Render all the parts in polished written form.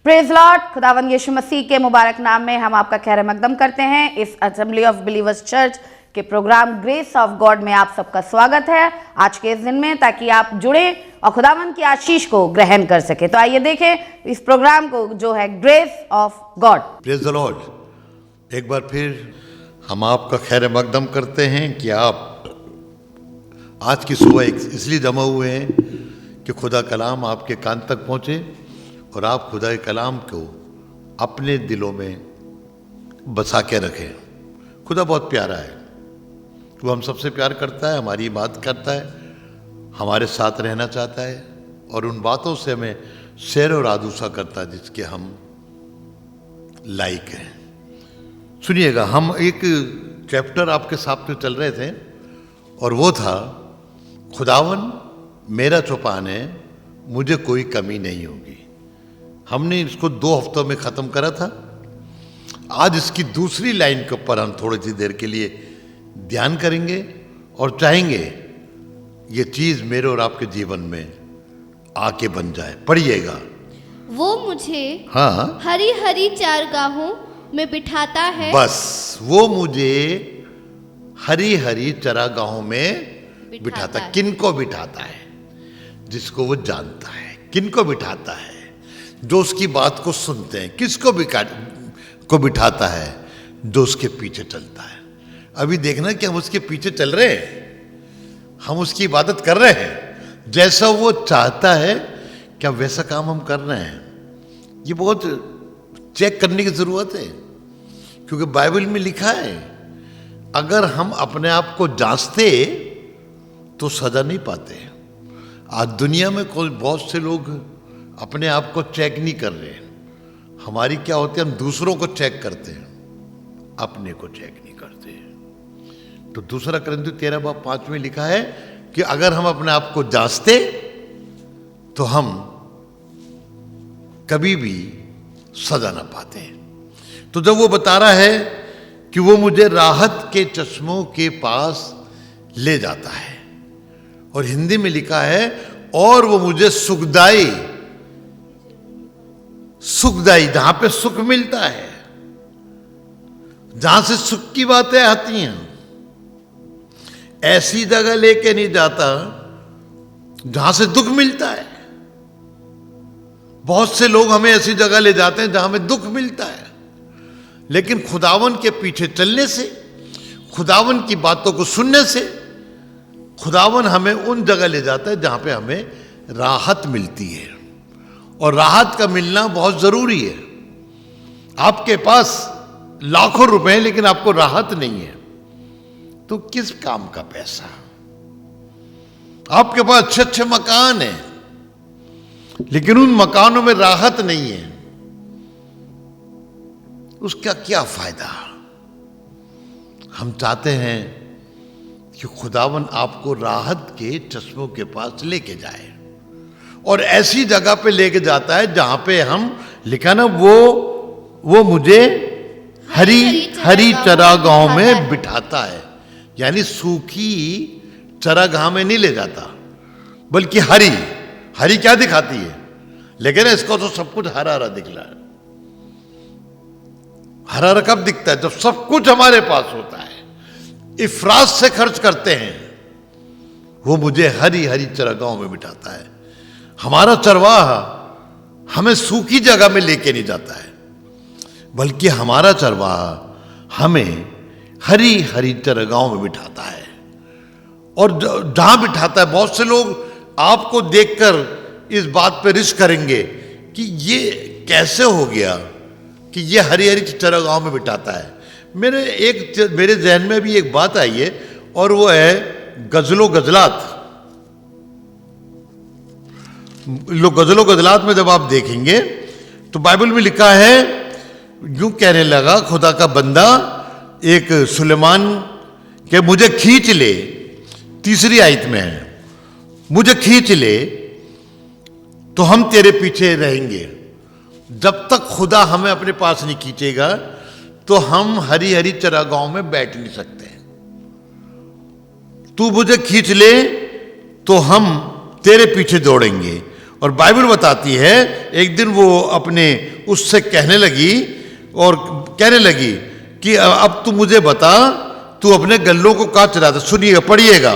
Praise Lord. खुदावंद यीशु मसीह के मुबारक नाम में हम आपका खैर मकदम करते हैं। इस असेंबली ऑफ बिलीवर्स चर्च के प्रोग्राम ग्रेस ऑफ गॉड में आप सबका स्वागत है आज के इस दिन में, ताकि आप जुड़े और खुदावंद की आशीष को ग्रहण कर सके। तो आइए देखें इस प्रोग्राम को जो है grace of God. Praise the Lord. एक बार फिर हम आपका खैर मकदम करते हैं कि आप आज की सुबह इसलिए जमा हुए हैं कि खुदा कलाम आपके कान तक पहुंचे और आप खुदा के कलाम को अपने दिलों में बसा के रखें। खुदा बहुत प्यारा है, वो हम सबसे प्यार करता है, हमारी बात करता है, हमारे साथ रहना चाहता है और उन बातों से हमें सैर और आदूसा करता है जिसके हम लायक हैं। सुनिएगा, हम एक चैप्टर आपके साथ में चल रहे थे और वो था खुदावन मेरा चौपान है, मुझे कोई कमी नहीं होगी। हमने इसको 2 हफ्तों में ख़त्म करा था। आज इसकी दूसरी लाइन के ऊपर हम थोड़ी सी देर के लिए ध्यान करेंगे और चाहेंगे ये चीज़ मेरे और आपके जीवन में आके बन जाए। पढ़िएगा। वो मुझे हरी हरी चारगाहों में बिठाता है। बस वो मुझे हरी हरी चारागाहों में बिठाता है। किनको बिठाता है? जिसको वो जानता है। किनको बिठाता है? जो उसकी बात को सुनते हैं। किसको को बिठाता है? जो उसके पीछे चलता है। अभी देखना कि हम उसके पीछे चल रहे हैं, हम उसकी इबादत कर रहे हैं, जैसा वो चाहता है क्या वैसा काम हम कर रहे हैं। ये बहुत चेक करने की जरूरत है, क्योंकि बाइबल में लिखा है अगर हम अपने आप को जांचते तो सजा नहीं पाते। आज दुनिया में कोई बहुत से लोग अपने आप को चेक नहीं कर रहे। हमारी क्या होती है, हम दूसरों को चेक करते हैं, अपने को चेक नहीं करते। तो दूसरा Corinthiयों 13:5 में लिखा है कि अगर हम अपने आप को जांचते तो हम कभी भी सजा ना पाते। तो जब वो बता रहा है कि वो मुझे राहत के चश्मों के पास ले जाता है, और हिंदी में लिखा है और वो मुझे सुखदाई, जहां पे सुख मिलता है, जहां से सुख की बातें आती हैं, ऐसी जगह लेके नहीं जाता जहां से दुख मिलता है। बहुत से लोग हमें ऐसी जगह ले जाते हैं जहां हमें दुख मिलता है, लेकिन खुदावन के पीछे चलने से, खुदावन की बातों को सुनने से खुदावन हमें उन जगह ले जाता है जहां पे हमें राहत मिलती है। और राहत का मिलना बहुत जरूरी है। आपके पास लाखों रुपए हैं लेकिन आपको राहत नहीं है तो किस काम का पैसा? आपके पास अच्छे अच्छे मकान हैं लेकिन उन मकानों में राहत नहीं है, उसका क्या फायदा? हम चाहते हैं कि खुदावन आपको राहत के चश्मों के पास लेके जाए, और ऐसी जगह पे लेके जाता है जहां पे हम लिखा ना वो मुझे हरी चरागाहों में बिठाता है। यानी सूखी चरागाह में नहीं ले जाता, बल्कि हरी क्या दिखाती है, लेकिन इसको तो सब कुछ हरा हरा दिख रहा है। हरा हरा कब दिखता है? जब सब कुछ हमारे पास होता है, इफरात से खर्च करते हैं। वो मुझे हरी हरी चरागाहों में बिठाता है। हमारा चरवाह हमें सूखी जगह में लेके नहीं जाता है, बल्कि हमारा चरवाह हमें हरी हरी चरागाहों में बिठाता है। और जहां बिठाता है, बहुत से लोग आपको देखकर इस बात पे रिस्क करेंगे कि ये कैसे हो गया कि ये हरी हरी चरागाहों में बिठाता है। मेरे जहन में भी एक बात आई है, और वो है गजलो गजलात। गजलात में जब आप देखेंगे तो बाइबल में लिखा है, यूं कहने लगा खुदा का बंदा एक सुलेमान के मुझे खींच ले, 3री आयत में है, मुझे खींच ले तो हम तेरे पीछे रहेंगे। जब तक खुदा हमें अपने पास नहीं खींचेगा तो हम हरी हरी चरागाहों में बैठ नहीं सकते। तू मुझे खींच ले तो हम तेरे पीछे दौड़ेंगे और बाइबल बताती है एक दिन वो अपने उससे कहने लगी और कहने लगी कि अब तू मुझे बता, तू अपने गल्लों को कहाँ चराता। सुनिएगा, पढ़िएगा,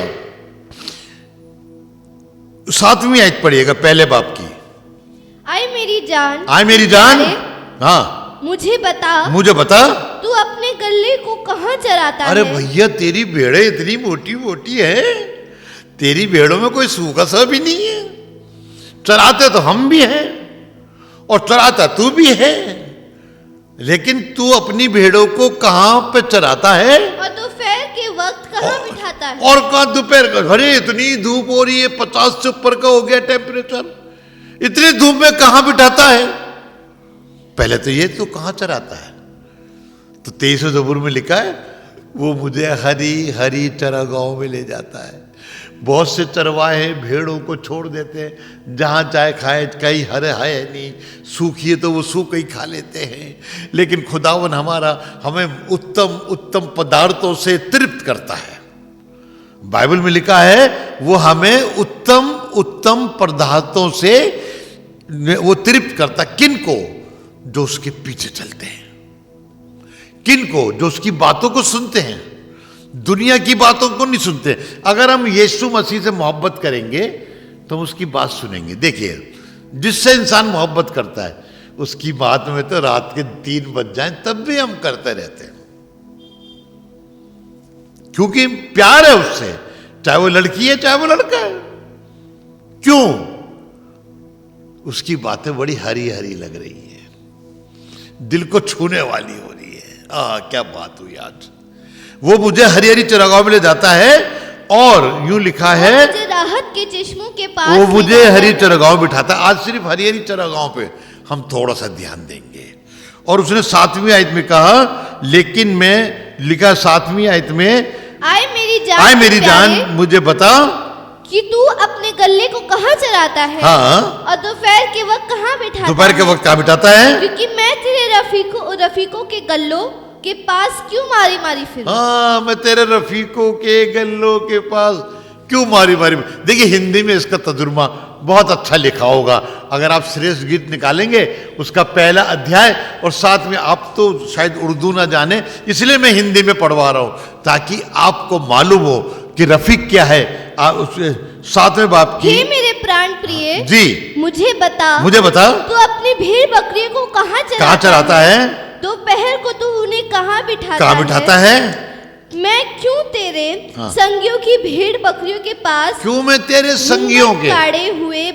7वीं आयत पढ़िएगा पहले बाप की। आए मेरी जान, आए मेरी जान, हाँ मुझे बता तू अपने गल्ले को कहाँ चराता है। अरे भैया, तेरी भेड़ें इतनी मोटी मोटी है, तेरी भेड़ों में कोई सूखा सा भी नहीं है। चराते तो हम भी हैं और चराता तू भी है, लेकिन तू अपनी भेड़ों को कहाँ पे चराता है और दोपहर के वक्त कहाँ बिठाता है। और कहाँ दोपहर का। अरे इतनी धूप हो रही है, 50 से ऊपर का हो गया टेम्परेचर, इतनी धूप में कहाँ बिठाता है। पहले तो ये तू कहाँ चराता है। तो 23 ज़बूर में लिखा है, वो मुझे हरी हरी चरागाहों में ले जाता है। बहुत से चरवाहे भेड़ों को छोड़ देते हैं, जहाँ चाहे खाए, कहीं हरे है नहीं, सूखी है तो वो सूख ही खा लेते हैं। लेकिन खुदावन हमारा हमें उत्तम उत्तम पदार्थों से तृप्त करता है। बाइबल में लिखा है वो हमें उत्तम उत्तम पदार्थों से वो तृप्त करता। किन को? जो उसके पीछे चलते हैं। किन को? जो उसकी बातों को सुनते हैं, दुनिया की बातों को नहीं सुनते। अगर हम यीशु मसीह से मोहब्बत करेंगे तो हम उसकी बात सुनेंगे। देखिए, जिससे इंसान मोहब्बत करता है उसकी बात में तो रात के 3 बज जाएं तब भी हम करते रहते हैं, क्योंकि प्यार है उससे, चाहे वो लड़की है चाहे वो लड़का है। क्यों? उसकी बातें बड़ी हरी हरी लग रही है, दिल को छूने वाली हो रही है। क्या बात हुई आज। वो मुझे हरी हरी चरागाहों में ले जाता है और यूं लिखा है, मुझे राहत के चश्मों के पास वो मुझे हरी चरागाहों में बिठाता है। आज सिर्फ हरी हरी चरागाहों पे हम थोड़ा सा ध्यान देंगे। और उसने 7वीं आयत में कहा, लेकिन मैं लिखा 7वीं आयत में, आए मेरी जान मुझे बता कि तू अपने गल्ले को कहाँ चराता है। हाँ, और दोपहर के वक्त कहाँ बिठाता है। दोपहर के वक्त कहाँ बिठाता है। क्योंकि मैं तेरे रफीकों के गल्लों के पास क्यों मारी मारी फिरूं। हाँ, मैं तेरे रफीकों के गल्लों के पास क्यों मारी मारी। देखिए, हिंदी में इसका तर्जुमा बहुत अच्छा लिखा होगा। अगर आप श्रेष्ठ गीत निकालेंगे उसका पहला अध्याय, और साथ में आप तो शायद उर्दू ना जाने, इसलिए मैं हिंदी में पढ़वा रहा हूं ताकि आपको मालूम हो कि रफीक क्या है। उसके 7वें बाप की, हे मेरे प्राण प्रिय जी मुझे बता तू अपनी भेड़ बकरियों को कहाँ चराता है। दोपहर को तू उन्हें कहाँ बिठाता है। मैं क्यों तेरे संगियों की भेड़ बकरियों के पास, क्यों मैं तेरे संगियों के काढ़े हुए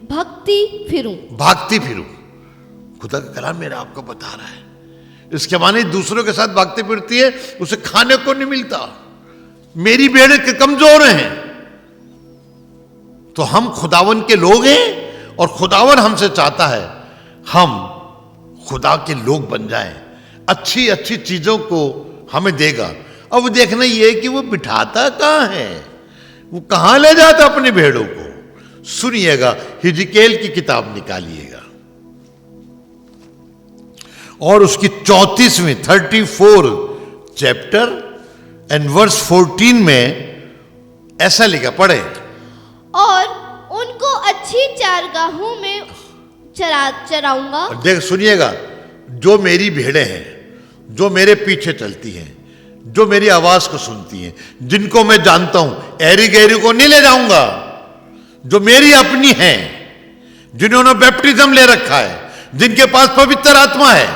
भागती फिरूं। खुदा का कलाम मेरा आपको बता रहा है। इसके माने दूसरों के साथ भागती फिरती है, उसे खाने को नहीं मिलता। मेरी भेड़ें कमजोर हैं, तो हम खुदावन के लोग हैं और खुदावन हमसे चाहता है हम खुदा के लोग बन जाएं, अच्छी अच्छी चीजों को हमें देगा। अब देखना यह है कि वो बिठाता कहां है, वो कहां ले जाता अपने भेड़ों को। सुनिएगा, हिजकेल की किताब निकालिएगा और उसकी 34वीं 34 चैप्टर एंड वर्स 14 में ऐसा लिखा, पढ़े। और उनको अच्छी चारगाहों में चराऊंगा। देख, सुनिएगा, जो मेरी भेड़ें हैं, जो मेरे पीछे चलती हैं, जो मेरी आवाज को सुनती हैं, जिनको मैं जानता हूं, एरी गैरी को नहीं ले जाऊंगा। जो मेरी अपनी हैं, जिन्होंने बैप्टिज्म ले रखा है, जिनके पास पवित्र आत्मा है,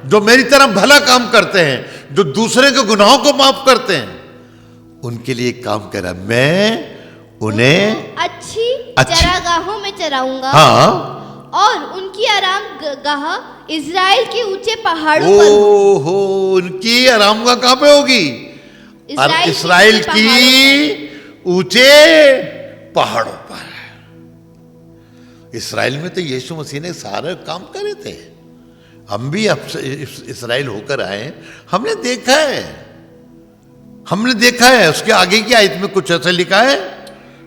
जो मेरी तरह भला काम करते हैं, जो दूसरे के गुनाहों को माफ करते हैं, उनके लिए काम करा। मैं उन्हें अच्छी चरागाहों में चराऊंगा। हाँ, और उनकी आराम गाह इजराइल के ऊंचे पहाड़ों पर। हो, उनकी आराम गाह कहां पे होगी? इस्राएल की ऊंचे पहाड़ों पर। इस्राएल में तो यीशु मसीह ने सारे काम करे थे। हम भी अब इस्राएल होकर आए, हमने देखा है। उसके आगे की आयत में कुछ ऐसा लिखा है,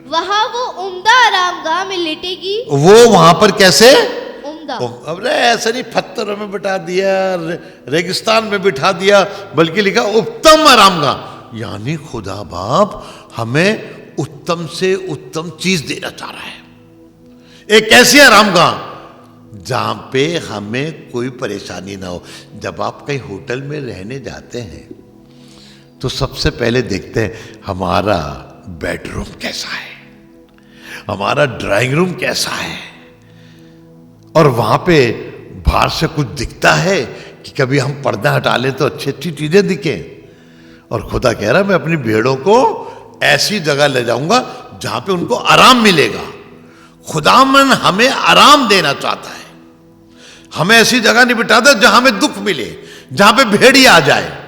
वहां वो उम्दा आरामगाह में लेटेगी। वो वहां पर कैसे? उम्दा। अब ऐसा नहीं पत्थरों में बिठा दिया, रेगिस्तान में बिठा दिया, बल्कि लिखा उत्तम आरामगाह। यानी खुदा बाप हमें उत्तम से उत्तम चीज देना चाह रहा है। एक ऐसी आरामगाह जहां पे हमें कोई परेशानी ना हो। जब आप कहीं होटल में रहने जाते हैं तो सबसे पहले देखते हैं हमारा बेडरूम कैसा है, हमारा ड्राइंग रूम कैसा है, और वहां पे बाहर से कुछ दिखता है कि कभी हम पर्दा हटा लें तो अच्छी अच्छी चीजें दिखें। और खुदा कह रहा है मैं अपनी भेड़ों को ऐसी जगह ले जाऊंगा जहां पे उनको आराम मिलेगा। खुदावन हमें आराम देना चाहता है, हमें ऐसी जगह नहीं बिठाता जहां हमें दुख मिले, जहां पे भेड़ी आ जाए,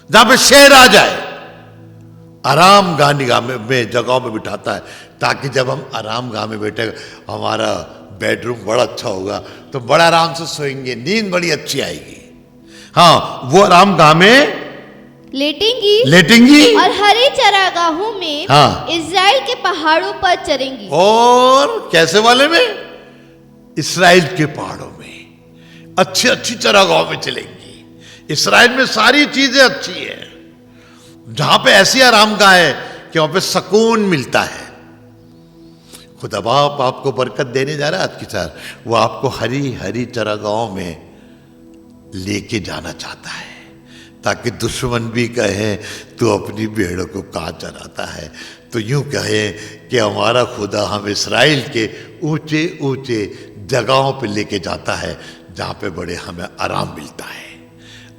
जहां पे शेर आ जाए। आराम गाह निगाह में जगहों में बिठाता है ताकि जब हम आराम गाह में बैठे हमारा बेडरूम बड़ा अच्छा होगा तो बड़ा आराम से सोएंगे, नींद बड़ी अच्छी आएगी। हाँ, वो आराम गाह में लेटेंगी और हरी चरागाहों में हाँ, इज़राइल के पहाड़ों पर चरेंगी। और कैसे वाले में? इस्राएल के पहाड़ों में अच्छी अच्छी चरागाहों में चलेंगी। इस्राएल में सारी चीजें अच्छी है, जहां पे ऐसी आरामगाह है कि वहां पे सुकून मिलता है। खुदा बाप आपको बरकत देने जा रहा है आज की चार, वो आपको हरी हरी चरागाहों में लेके जाना चाहता है ताकि दुश्मन भी कहे तू अपनी भेड़ों को कहाँ चराता है, तो यूं कहे कि हमारा खुदा हम इस्राएल के ऊंचे ऊंचे जगहों पे लेके जाता है जहां पे बड़े हमें आराम मिलता है।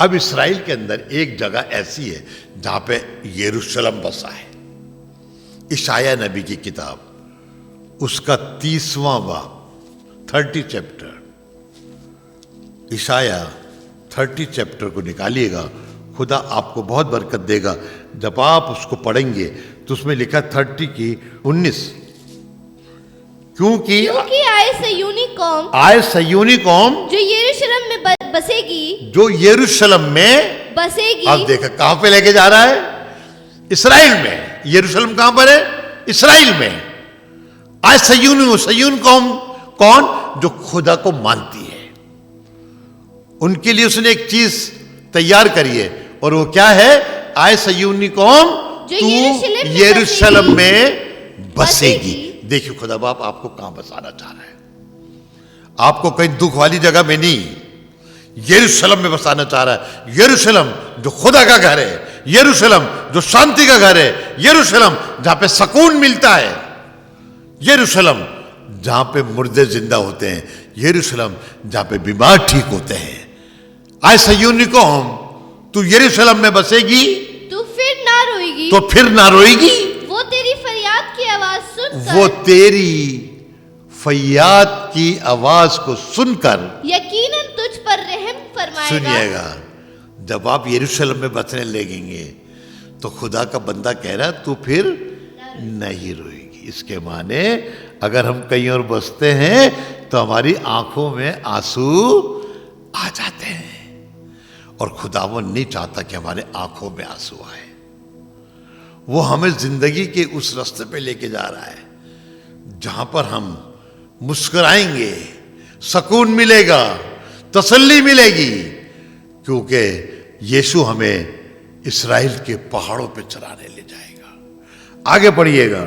अब इस्राएल के अंदर एक जगह ऐसी है जहां पे यरूशलेम बसा है। इशाया नबी की किताब उसका 30वां बाब 30 चैप्टर, इशाया 30 चैप्टर को निकालिएगा, खुदा आपको बहुत बरकत देगा। जब आप उसको पढ़ेंगे तो उसमें लिखा 30 की 19, क्योंकि आए सयूनी कौम जो यरूशलेम में बसेगी, जो यरूशलेम में बसेगी। अब देखा कहां पे लेके जा रहा है? इस्राएल में। यरूशलेम कहां पर है? इस्राएल में। आए सयून कौम कौन? जो खुदा को मानती है। उनके लिए उसने एक चीज तैयार करी है और वो क्या है? आए सयूनी कौम तू यरूशलेम में बसेगी। देखिए खुदा बाप आपको कहां बसाना चाह रहा है। आपको कहीं दुख वाली जगह में नहीं, यरूशलेम में बसाना चाह रहा है। यरूशलेम जो खुदा का घर है, यरूशलेम जो शांति का घर है, यरूशलेम जहां पे सुकून मिलता है, यरूशलेम जहां पे मुर्दे जिंदा होते हैं, यरूशलेम जहां पे बीमार ठीक होते हैं। आए सयूनी कौम तू यरूशलेम में बसेगी तू फिर ना रोएगी, तो फिर ना रोएगी। वो तेरी फरियाद की आवाज सुनकर, वो तेरी फरियाद की आवाज को सुनकर यकीनन तुझ पर रहम फरमाएगा। सुनिएगा, जब आप यरूशलेम में बसने लगेंगे तो खुदा का बंदा कह रहा है तू फिर नहीं रोएगी। इसके माने अगर हम कहीं और बसते हैं तो हमारी आंखों में आंसू आ जाते हैं, और खुदावन नहीं चाहता कि हमारे आंखों में आंसू आए। वो हमें जिंदगी के उस रास्ते पे लेके जा रहा है जहां पर हम मुस्कुराएंगे, सुकून मिलेगा, तसल्ली मिलेगी, क्योंकि यीशु हमें इस्राएल के पहाड़ों पे चराने ले जाएगा। आगे पढ़िएगा।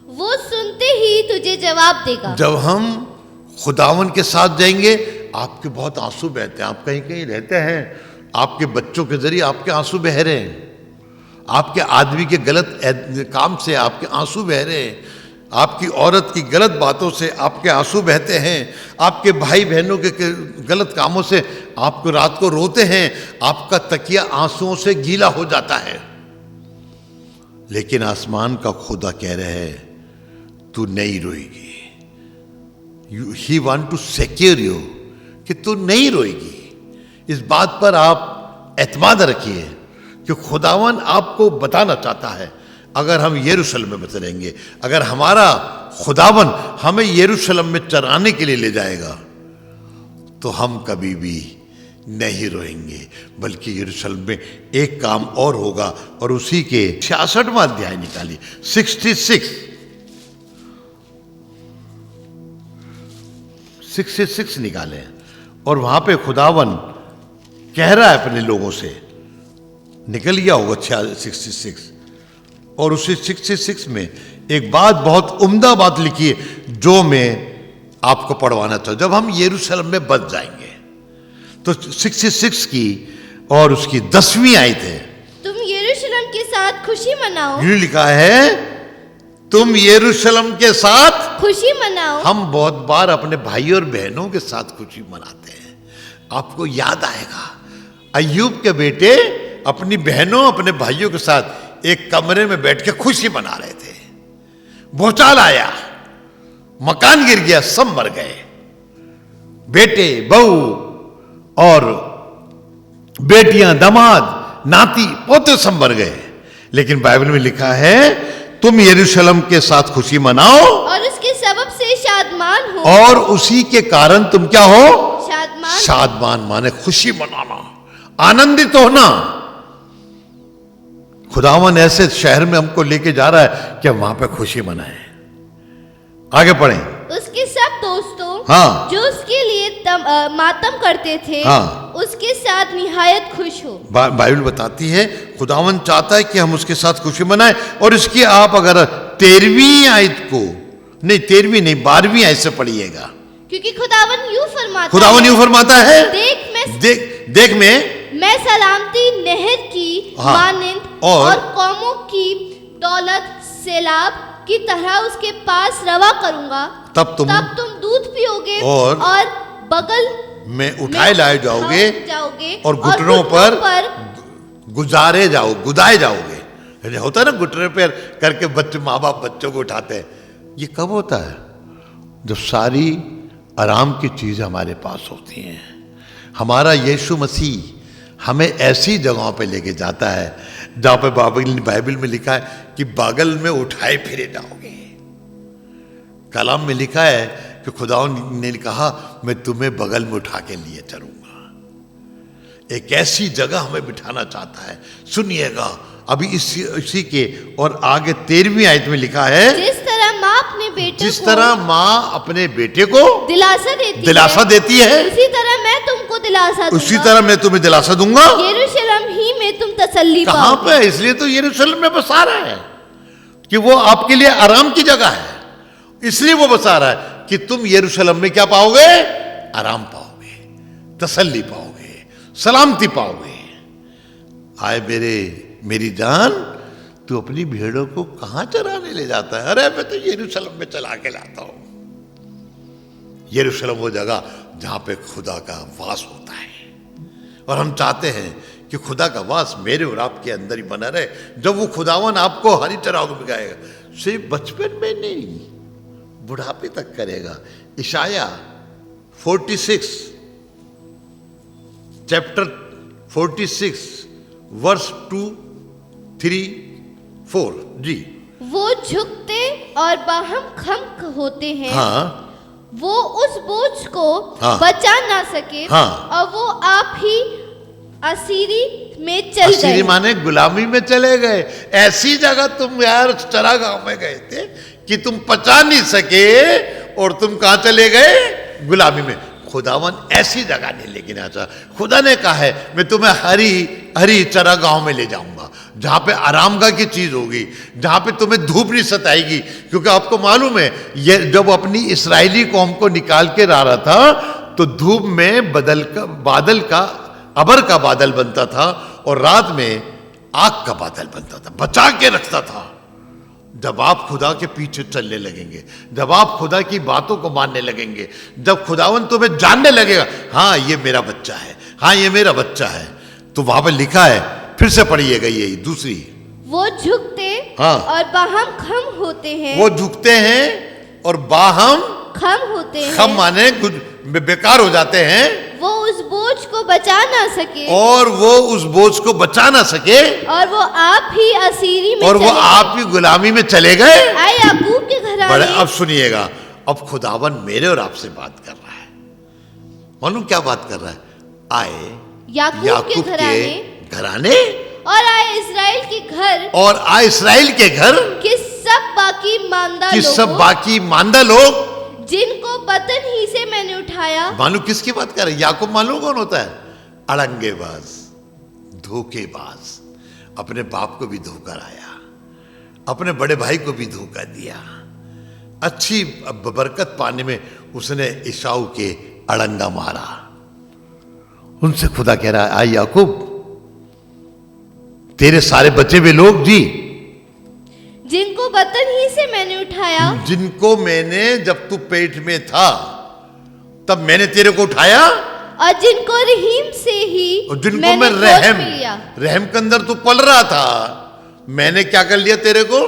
वो सुनते ही तुझे जवाब देगा। जब हम खुदावन के साथ जाएंगे, आपके बहुत आंसू बहते हैं, आप कहीं कहीं रहते हैं, आपके बच्चों के जरिए आपके आंसू बह रहे हैं, आपके आदमी के गलत काम से आपके आंसू बह रहे हैं, आपकी औरत की गलत बातों से आपके आंसू बहते हैं, आपके भाई बहनों के गलत कामों से आपको रात को रोते हैं, आपका तकिया आंसुओं से गीला हो जाता है। लेकिन आसमान का खुदा कह रहे हैं तू नहीं रोएगी। He want to secure you कि तू नहीं रोएगी। इस बात पर आप एतमाद रखिए कि खुदावन आपको बताना चाहता है, अगर हम यरूशलेम में बसे रहेंगे, अगर हमारा खुदावन हमें यरूशलेम में चराने के लिए ले जाएगा, तो हम कभी भी नहीं रोएंगे, बल्कि यरूशलेम में एक काम और होगा। और उसी के 66वां अध्याय निकालिए, 66 निकाले, और वहां पे खुदावन कह रहा है अपने लोगों से, निकल गया होगा 66, और उसी 66 में एक बात, बहुत उम्दा बात लिखी है जो मैं आपको पढ़वाना चाहूँ। जब हम यरूशलेम में बस जाएंगे तो 66 की और उसकी 10वीं आयत है, तुम यरूशलेम के साथ खुशी मनाओ। यूं लिखा है, तुम यरूशलेम के साथ खुशी मनाओ। हम बहुत बार अपने भाई और बहनों के साथ खुशी मनाते हैं। आपको याद आएगा, अय्यूब के बेटे अपनी बहनों अपने भाइयों के साथ एक कमरे में बैठ के खुशी मना रहे थे। भूचाल आया, मकान गिर गया, सब मर गए, बेटे बहू और बेटियां, दामाद, नाती पोते सब मर गए। लेकिन बाइबल में लिखा है, तुम यरूशलेम के साथ खुशी मनाओ और उसके सबब से शादमान हो। और उसी के कारण तुम क्या हो? शादमान। शादमान माने खुशी मनाना, आनंदित होना। खुदावन ऐसे शहर में हमको लेके जा रहा है कि हम वहां पे खुशी मनाएं। आगे पढ़ें। उसके सब दोस्तों हाँ। जो उसके लिए मातम करते थे, हाँ। उसके साथ निहायत खुश हो। बाइबल बताती है खुदावन चाहता है कि हम उसके साथ खुशी मनाएं। और इसकी आप अगर 13वीं आयत को, नहीं 13वीं नहीं 12वीं आयत से पढ़िएगा, क्योंकि खुदावन यूं फरमाता खुदावन है, यूं फरमाता है, देख मैं सलामती नहर की हाँ, मानंद और कौमों की दौलत सैलाब की तरह उसके पास रवा करूंगा। तब तुम दूध पियोगे और बगल में उठाए लाए जाओगे और घुटनों पर गुदाए जाओगे। होता है ना, घुटने पर करके बच्चे, माँ बाप बच्चों को उठाते हैं। ये कब होता है? जब सारी आराम की चीज हमारे पास होती हैं। हमारा यीशु मसीह हमें ऐसी जगहों पे लेके जाता है जहां पे बाइबल में लिखा है कि बगल में उठाए फिरे जाओगे। कलाम में लिखा है कि खुदा ने कहा, मैं तुम्हें बगल में उठा के लिए चलूंगा। एक ऐसी जगह हमें बिठाना चाहता है। सुनिएगा अभी इसी के और आगे 13वीं आयत में लिखा है, जिस तरह माँ अपने बेटे को दिलासा देती है, उसी तरह मैं तुमको दिलासा दूंगा। उसी तरह मैं तुम्हें दिलासा दूंगा। यरूशलेम ही में तुम तसल्ली पाओगे। कहां पे? इसलिए तो यरूशलेम में बसा रहा है कि वो आपके लिए आराम की जगह है। इसलिए वो बसा रहा है कि तुम यरूशलेम में क्या पाओगे? आराम पाओगे, तसल्ली पाओगे, सलामती पाओगे। आए मेरी जान, तू अपनी भेड़ों को कहां चराने ले जाता है? अरे मैं तो यरूशलेम में चला के लाता हूं। यरूशलेम वो जगह जहां पे खुदा का वास होता है। और हम चाहते हैं कि खुदा का वास मेरे और आपके अंदर ही बना रहे। जब वो खुदावन आपको हरी चराओं को बिगाएगा, सिर्फ बचपन में नहीं, बुढ़ापे तक करेगा। इशाया 46 चैप्टर 46 वर्स 2, 3, 4 जी। वो झुकते और बाहम खम होते हैं। हाँ। वो उस बोझ को हाँ, बचा ना सके। हाँ, और वो आप ही असीरी में चल गए। असीरी माने गुलामी में चले गए। ऐसी जगह तुम यार चरागाह में गए थे कि तुम पचा नहीं सके और तुम कहां चले गए? गुलामी में। खुदावन ऐसी जगह नहीं लेकिन आता। खुदा ने कहा है, मैं तुम्हें हरी चरागाहों में ले जाऊंगा, जहां पे आरामगाह की चीज होगी, जहां पे तुम्हें धूप नहीं सताएगी। क्योंकि आपको मालूम है, ये जब अपनी इस्राएली कौम को निकाल के ला रहा था तो धूप में अबर का बादल बनता था और रात में आग का बादल बनता था, बचा के रखता था। जब आप खुदा के पीछे चलने लगेंगे, जब आप खुदा की बातों को मानने लगेंगे, जब खुदावन तुम्हें जानने लगेगा, हाँ ये मेरा बच्चा है, हाँ ये मेरा बच्चा है, तो वहां पर लिखा है, फिर से पढ़िएगा यही दूसरी, वो झुकते हाँ, और बाहम खम होते हैं। वो झुकते हैं और बाहम खम होते हैं। खम माने बेकार हो जाते हैं। वो उस बोझ को बचा ना सके, और वो उस बोझ को बचा ना सके, और वो आप ही असीरी में और वो आप ही गुलामी में चले गए। आए याकूब के घराने। बड़े, अब सुनिएगा, अब खुदावन मेरे और आपसे बात कर रहा है। मालूम क्या बात कर रहा है? आए याकूब के घराने और आए इस्राएल के घर, और आए इस्राएल के घर कि सब बाकी मांदा लोग जिनको बतन ही से मैंने उठाया। मालूम किसकी बात कर रहे हैं? याकूब मालूम कौन होता है? अड़ंगेबाज, धोखेबाज, अपने बाप को भी धोकर आया, अपने बड़े भाई को भी धोखा दिया। अच्छी बरकत पाने में उसने ईसाऊ के अड़ंगा मारा। उनसे खुदा कह रहा है, आई याकूब, तेरे सारे बचे हुए लोग जी, जिनको बतन ही से मैंने उठाया, जिनको मैंने जब तू पेट में था तब मैंने तेरे को उठाया, और जिनको रहीम से ही और जिनको मैंने मैं गोद में लिया। रहम के अंदर तू पल रहा था, मैंने क्या कर लिया तेरे को?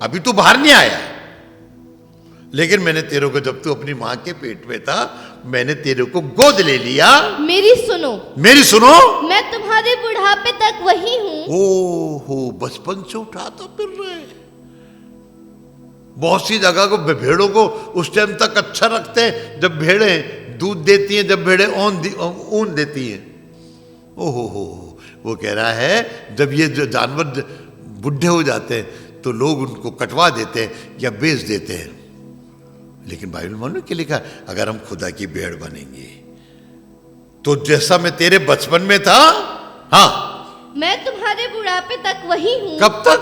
अभी तू बाहर नहीं आया, लेकिन मैंने तेरे को जब तू अपनी मां के पेट में था मैंने तेरे को गोद ले लिया। मेरी सुनो, मेरी सुनो, मैं तुम्हारे बुढ़ापे तक वही हूँ। ओहो, बचपन से उठाता फिर रहे। बहुत सी जगह को भेड़ों को उस टाइम तक अच्छा रखते हैं जब भेड़ें दूध देती हैं, जब भेड़ें ऊन देती हैं। ओहो हो, वो कह रहा है जब ये जो जानवर बुढ़े हो जाते हैं तो लोग उनको कटवा देते हैं या बेच देते हैं। लेकिन बाइबल मानो क्या लिखा, अगर हम खुदा की भेड़ बनेंगे तो जैसा मैं तेरे बचपन में था, हाँ, मैं तुम्हारे बुढ़ापे तक वही हूँ। कब तक?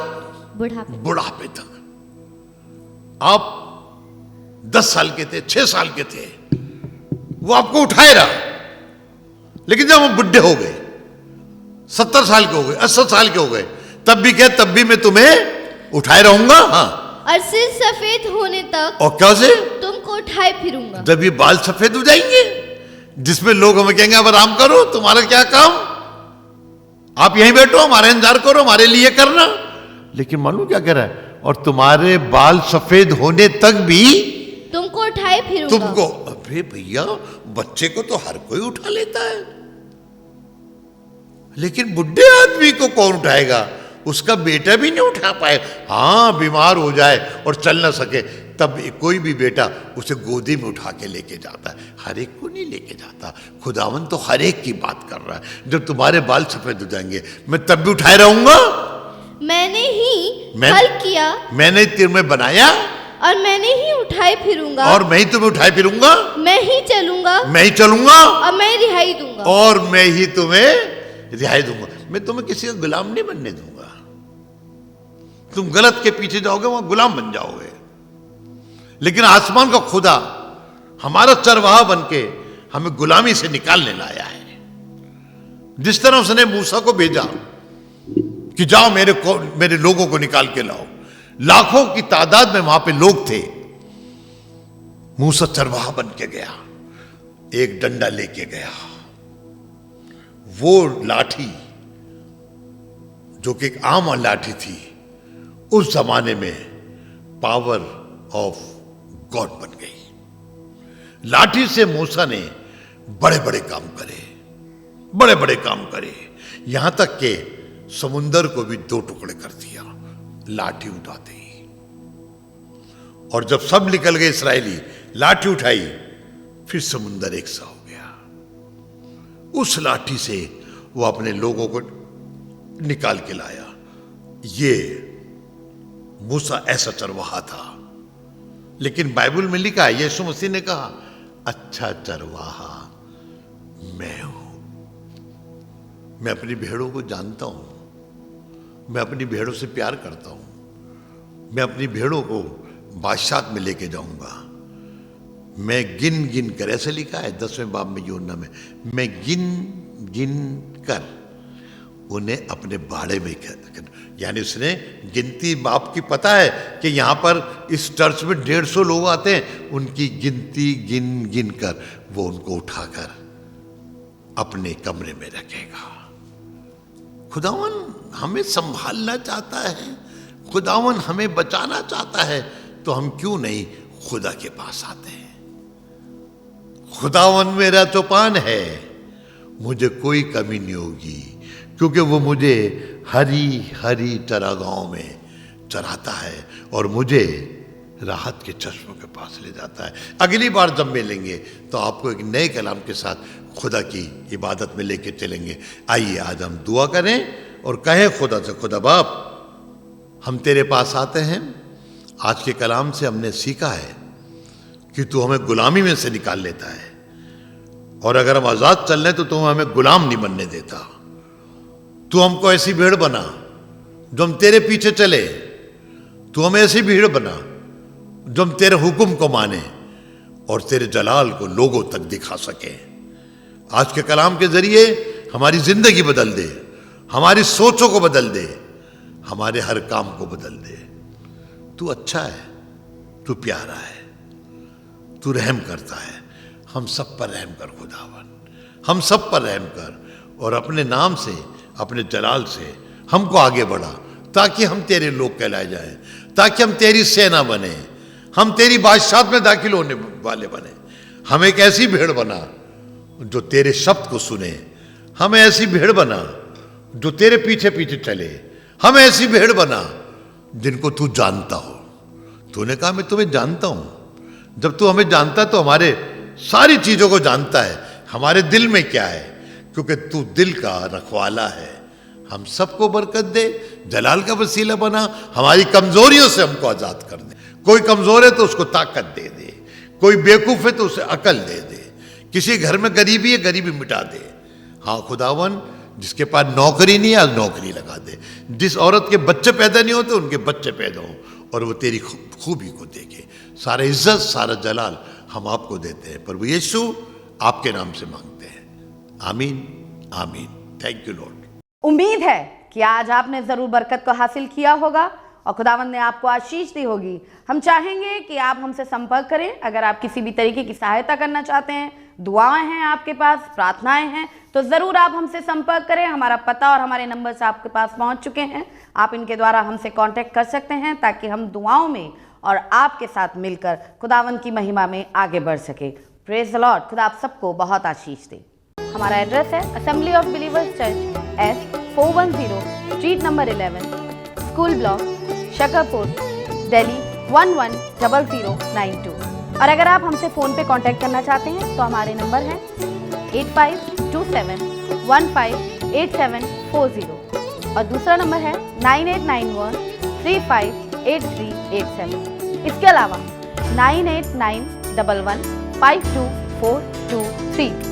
बुढ़ापे तक। आप 10 साल के थे, 6 साल के थे, वो आपको उठाए रहा। लेकिन जब हम बुढ़े हो गए, 70 साल के हो गए, 80 साल के हो गए, तब भी क्या, तब भी मैं तुम्हें उठाए रहूंगा। हाँ, और सिर सफेद होने तक। और क्या से? तुमको उठाए फिरूंगा। जब ये बाल सफेद हो जाएंगे, जिसमें लोग हमें कहेंगे अब आराम करो, तुम्हारा क्या काम, आप यहीं बैठो, हमारा इंतजार करो, हमारे लिए करना। लेकिन मालूम क्या कह रहा है, और तुम्हारे बाल सफेद होने तक भी तुमको उठाए फिरूंगा। तुमको, अरे भैया, बच्चे को तो हर कोई उठा लेता है, लेकिन बुढ़े आदमी को कौन उठाएगा? उसका बेटा भी नहीं उठा पाए। हाँ, बीमार हो जाए और चल ना सके तब कोई भी बेटा उसे गोदी में उठा के लेके जाता है, हर एक को नहीं लेके जाता। खुदावन तो हर एक की बात कर रहा है। जब तुम्हारे बाल सफेद हो जाएंगे मैं तब भी उठाए रहूंगा। मैंने ही हल किया, मैंने तुम्हें बनाया, और मैंने ही उठाए फिरूंगा, और मैं ही तुम्हें उठाए फिरूंगा, मैं ही चलूंगा, मैं ही चलूंगा, और मैं रिहाई दूंगा, और मैं ही तुम्हें रिहाई दूंगा। मैं तुम्हें किसी का गुलाम नहीं बनने दूंगा। तुम गलत के पीछे जाओगे, वहां गुलाम बन जाओगे। लेकिन आसमान का खुदा हमारा चरवाहा बनके हमें गुलामी से निकालने लाया है। जिस तरह उसने मूसा को भेजा कि जाओ मेरे लोगों को निकाल के लाओ, लाखों की तादाद में वहां पे लोग थे। मूसा चरवाहा बन के गया, एक डंडा लेके गया, वो लाठी जो कि एक आम लाठी थी, उस जमाने में पावर ऑफ गॉड बन गई। लाठी से मूसा ने बड़े बड़े काम करे, बड़े बड़े काम करे, यहां तक कि समुंदर को भी 2 टुकड़े कर दिया लाठी उठाते ही। और जब सब निकल गए इसराइली, लाठी उठाई, फिर समुंदर एक सा हो गया। उस लाठी से वो अपने लोगों को निकाल के लाया। ये मूसा ऐसा चरवाहा था। लेकिन बाइबल में लिखा है, यीशु मसीह ने कहा, अच्छा चरवाहा मैं हूं, मैं अपनी भेड़ों को जानता हूं, मैं अपनी भेड़ों से प्यार करता हूं, मैं अपनी भेड़ों को बादशाह में लेके जाऊंगा। मैं गिन गिन कर, ऐसे लिखा है 10वें बाब में यूहन्ना में, मैं गिन गिन कर उन्हें अपने बाड़े में, यानी उसने गिनती बाप की पता है कि यहां पर इस चर्च में 150 लोग आते हैं, उनकी गिनती गिन गिन कर वो उनको उठाकर अपने कमरे में रखेगा। खुदावन हमें संभालना चाहता है, खुदावन हमें बचाना चाहता है, तो हम क्यों नहीं खुदा के पास आते हैं? खुदावन मेरा चौपान है, मुझे कोई कमी नहीं होगी, क्योंकि वो मुझे हरी हरी चरागाहों में चराता है और मुझे राहत के चश्मों के पास ले जाता है। अगली बार जब मिलेंगे तो आपको एक नए कलाम के साथ खुदा की इबादत में लेके चलेंगे। आइए आज हम दुआ करें और कहें खुदा से, खुदा बाप, हम तेरे पास आते हैं। आज के कलाम से हमने सीखा है कि तू हमें गुलामी में से निकाल लेता है, और अगर हम आजाद चल रहे तो तू हमें गुलाम नहीं बनने देता। तू हमको ऐसी भेड़ बना जो हम तेरे पीछे चले, तू हमें ऐसी भीड़ बना जो हम तेरे हुक्म को माने और तेरे जलाल को लोगों तक दिखा सके। आज के कलाम के जरिए हमारी जिंदगी बदल दे, हमारी सोचों को बदल दे, हमारे हर काम को बदल दे। तू अच्छा है, तू प्यारा है, तू रहम करता है। हम सब पर रहम कर खुदावन, हम सब पर रहम कर और अपने नाम से, अपने जलाल से हमको आगे बढ़ा, ताकि हम तेरे लोग कहलाए जाएं, ताकि हम तेरी सेना बने, हम तेरी बादशाहत में दाखिल होने वाले बने। हम एक ऐसी भीड़ बना जो तेरे शब्द को सुने, हमें ऐसी भीड़ बना जो तेरे पीछे पीछे चले, हम ऐसी भीड़ बना जिनको तू जानता हो। तूने कहा मैं तुम्हें जानता हूं। जब तू हमें जानता है तो हमारे सारी चीजों को जानता है, हमारे दिल में क्या है, क्योंकि तू दिल का रखवाला है। हम सबको बरकत दे, जलाल का वसीला बना, हमारी कमजोरियों से हमको आजाद कर दे। कोई कमजोर है तो उसको ताकत दे दे, कोई बेवकूफ है तो उसे अकल दे दे, किसी घर में गरीबी है गरीबी मिटा दे। हाँ खुदावन, जिसके पास नौकरी नहीं है आज नौकरी लगा दे, जिस औरत के बच्चे पैदा नहीं होते उनके बच्चे पैदा हो और वो तेरी खूबी को देखे। सारा इज्जत सारा जलाल हम आपको देते हैं। प्रभु यीशु आपके नाम से मांगते हैं, आमीन आमीन। Thank you Lord. उम्मीद है कि आज आपने जरूर बरकत को हासिल किया होगा और खुदावंद ने आपको आशीष दी होगी। हम चाहेंगे कि आप हमसे संपर्क करें। अगर आप किसी भी तरीके की सहायता करना चाहते हैं, दुआएं हैं आपके पास, प्रार्थनाएं हैं, तो ज़रूर आप हमसे संपर्क करें। हमारा पता और हमारे नंबर्स आपके पास पहुंच चुके हैं। आप इनके द्वारा हमसे कांटेक्ट कर सकते हैं ताकि हम दुआओं में और आपके साथ मिलकर खुदावंद की महिमा में आगे बढ़ सके। Praise the Lord. खुदा आप सबको बहुत आशीष दे। हमारा एड्रेस है assembly of believers church, S410 street number 11, school block, Shakarpur, Delhi 110092। और अगर आप हमसे फ़ोन पे कांटेक्ट करना चाहते हैं तो हमारे नंबर हैं 8527158740 और दूसरा नंबर है 9891358387। इसके अलावा 9891152423